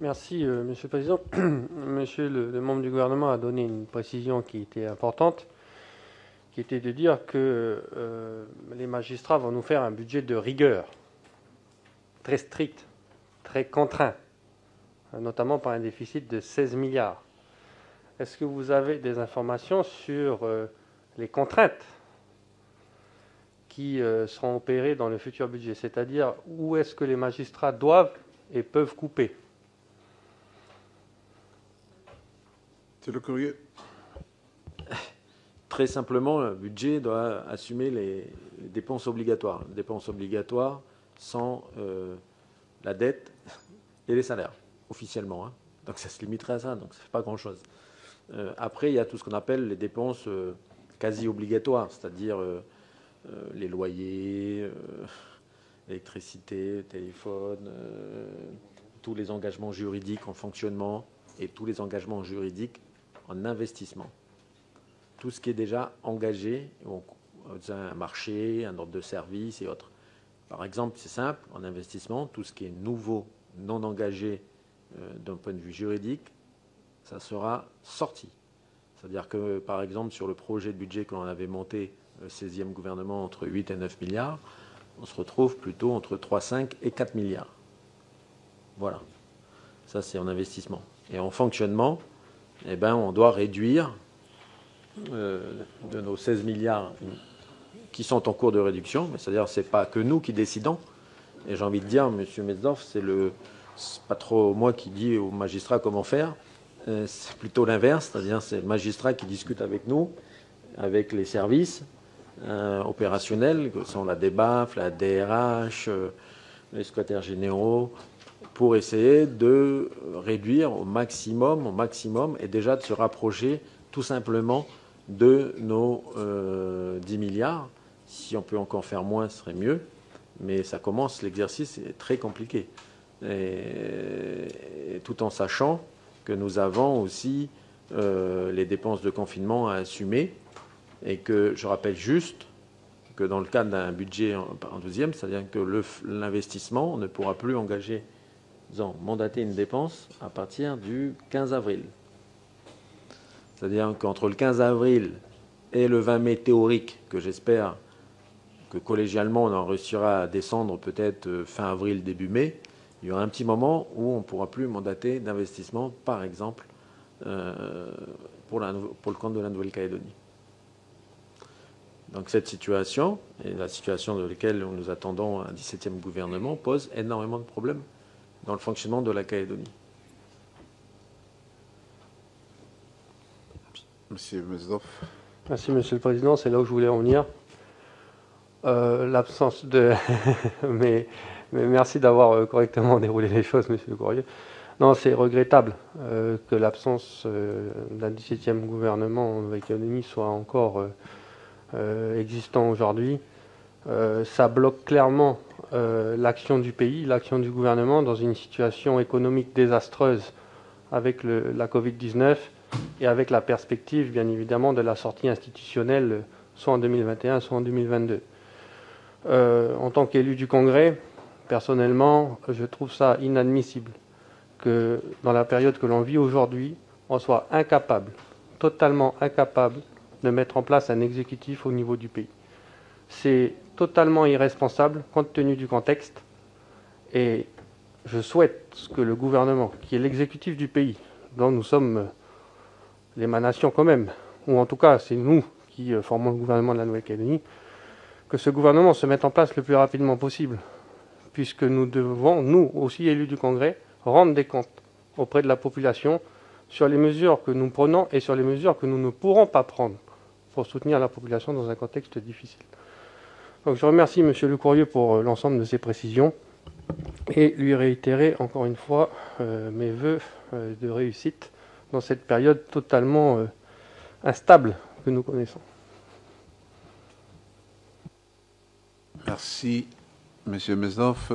Merci, Monsieur le Président. Monsieur le membre du gouvernement a donné une précision qui était importante, qui était de dire que les magistrats vont nous faire un budget de rigueur, très strict, très contraint, notamment par un déficit de 16 milliards. Est-ce que vous avez des informations sur les contraintes qui seront opérées dans le futur budget, c'est-à-dire où est-ce que les magistrats doivent et peuvent couper? C'est le courrier. Très simplement, le budget doit assumer les dépenses obligatoires. Les dépenses obligatoires sans la dette et les salaires, officiellement. Hein. Donc ça se limiterait à ça, donc ça ne fait pas grand-chose. Après, il y a tout ce qu'on appelle les dépenses quasi obligatoires, c'est-à-dire les loyers, l'électricité, le téléphone, tous les engagements juridiques en fonctionnement et tous les engagements juridiques en investissement. Tout ce qui est déjà engagé, un marché, un ordre de service et autres. Par exemple, c'est simple, en investissement, tout ce qui est nouveau, non engagé d'un point de vue juridique, ça sera sorti. C'est-à-dire que, par exemple, sur le projet de budget que l'on avait monté, le 16e gouvernement, entre 8 et 9 milliards, on se retrouve plutôt entre 3, 5 et 4 milliards. Voilà. Ça, c'est en investissement. Et en fonctionnement, eh ben, on doit réduire de nos 16 milliards qui sont en cours de réduction, mais c'est-à-dire que ce n'est pas que nous qui décidons. Et j'ai envie de dire, M. Metzdorf, c'est pas trop moi qui dis aux magistrats comment faire, c'est plutôt l'inverse, c'est-à-dire c'est le magistrat qui discute avec nous, avec les services opérationnels, que sont la DEBAF, la DRH, les secrétaires généraux, pour essayer de réduire au maximum, et déjà de se rapprocher tout simplement de nos 10 milliards. Si on peut encore faire moins, ce serait mieux. Mais ça commence, l'exercice est très compliqué. Et tout en sachant que nous avons aussi les dépenses de confinement à assumer. Et que je rappelle juste que dans le cadre d'un budget en 12e, c'est-à-dire que l'investissement, on ne pourra plus engager, mandater une dépense à partir du 15 avril. C'est-à-dire qu'entre le 15 avril et le 20 mai théorique, que j'espère que collégialement on en réussira à descendre peut-être fin avril, début mai, il y aura un petit moment où on ne pourra plus mandater d'investissement, par exemple, pour le compte de la Nouvelle-Calédonie. Donc cette situation, et la situation de laquelle nous attendons un 17e gouvernement, pose énormément de problèmes dans le fonctionnement de la Calédonie. Monsieur Metzdorf. Merci, Monsieur le Président. C'est là où je voulais en venir. L'absence de... mais merci d'avoir correctement déroulé les choses, Monsieur le Courrier. Non, c'est regrettable que l'absence d'un 17e gouvernement en Nouvelle-Calédonie soit encore existant aujourd'hui. Ça bloque clairement l'action du pays, l'action du gouvernement dans une situation économique désastreuse avec la Covid-19 et avec la perspective, bien évidemment, de la sortie institutionnelle, soit en 2021, soit en 2022. En tant qu'élu du Congrès, personnellement, je trouve ça inadmissible que, dans la période que l'on vit aujourd'hui, on soit incapable, totalement incapable, de mettre en place un exécutif au niveau du pays. C'est totalement irresponsable, compte tenu du contexte, et je souhaite que le gouvernement, qui est l'exécutif du pays, dont nous sommes l'émanation quand même, ou en tout cas c'est nous qui formons le gouvernement de la Nouvelle-Calédonie, que ce gouvernement se mette en place le plus rapidement possible, puisque nous devons, nous aussi élus du Congrès, rendre des comptes auprès de la population sur les mesures que nous prenons et sur les mesures que nous ne pourrons pas prendre pour soutenir la population dans un contexte difficile. Donc je remercie M. Le Courrier pour l'ensemble de ses précisions et lui réitérer encore une fois mes vœux de réussite dans cette période totalement instable que nous connaissons. Merci, Monsieur Metzdorf.